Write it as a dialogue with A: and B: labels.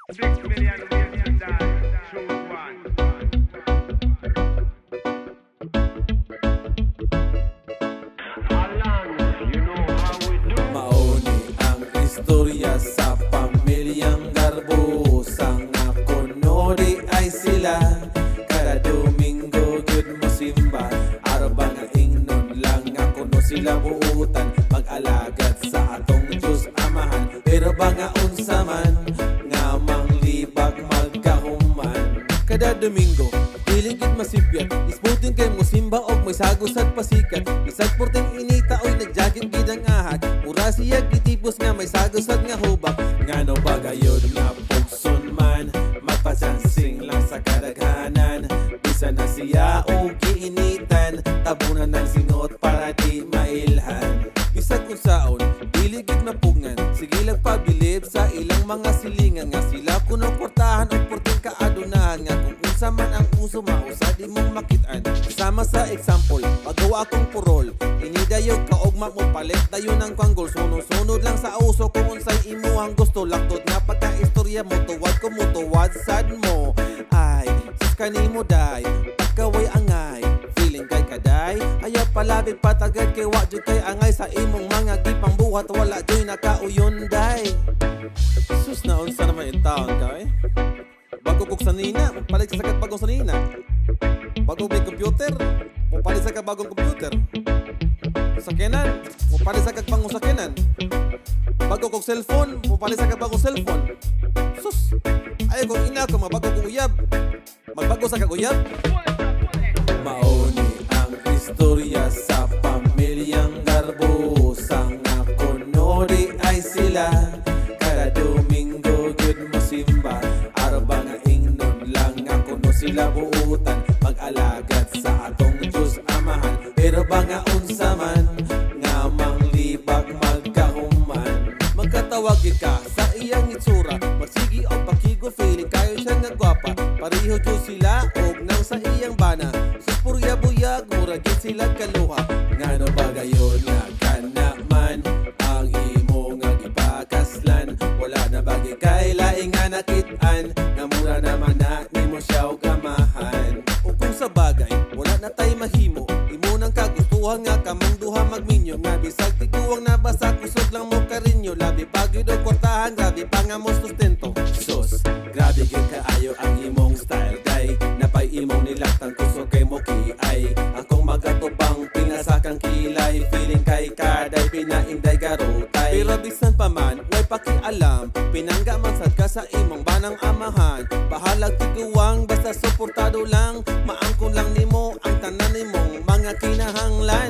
A: 6 million ways to die. Choose one. Alan, you know how we do.
B: Mauni ang istorya sa pamilyang Garbo. Sang kunori ay sila kada Domingo gud mo simba. Araw nga ingnon lang ako no sila buutan mag-alagad sa atong Diyos Amahan. Pero ba nga unsa man nga manglibag magkahuman kada Domingo diligid masipyat isputin kay mo simba og may sagusat pasikat isag porteng inita oy nagjagin gidang ahad mura siya gitipos nga may sagusat nga hubak ngano bagayod nga pugson man magpasansing lang sa kadaghanan bisa na siya og giinitan tabunan ng singot para di mailhan bisag unsaon diligid mapugngan sige lang pabilib sa ilang mga silingan nga sila kuno portahan og porteng kaadunahan nga kung unsa man ang uso mausa di mong makitaan sama sa example pagawa akong purol inidayog kaogma mo palit dayon ang kanggol sunod lang sa uso kung unsay imuhang gusto laktod nga pagka-istorya mo tuwad ko mo tuwad sad mo ay sus kanimo day pagkaway angay feeling kay kaday ayaw palabig patagad kay wa jud kay angay sa imong mga gipang buhat wala joy nakauyon day sus na unsa naman yung taon ka bago kog sanina palit sa sagad bagong sanina bago may computer palit sa bagong computer sakyanan palit sa bagong sakyanan bago kog cellphone palit sa bagong cellphone sus ay kung ina ko mabago kog uyab magbago sa kag uyab mauni ang istorya sa pamilyang Garbo sang kunori ay sila kada Domingo gud mo simba araw ba nga ingnon lang ako no sila buutan mag-alagad sa atong Diyos Amahan pero ba nga unsa man nga manglibag magkahuman magkatawag ka sa iyang itsura magsigi o pakigo feeling kayo siya nga gwapa pareho Diyos sila og nang sa iyang bana suspurya buyag mura gid sila kaluha ngano ba gayon nga kana man ang imo nga gipakaslan wala na bagay kay laing nga nakit-an nga mura naman na nimo siya og amahan ug kung sa bagay wala na tay mahimo imo nang kagustuhan nga kamang duha magminyo nga bisag tiguang nabasa kusog lang mo karinyo labi pagid og kwartahan grabe pa nga mo sustento sus grabe gyud kaayo ang imong style day napay imong nilaktan kusog kay mo kiay akong magatubang pinasakang kilay feeling kay kaday pinainday garotay pero bisan pa man way pakialam pinangga man sad ka sa imong banang amahan bahalag tiguang basta suportado lang maangkon lang nimo ang tanan nimong mga kinahanglan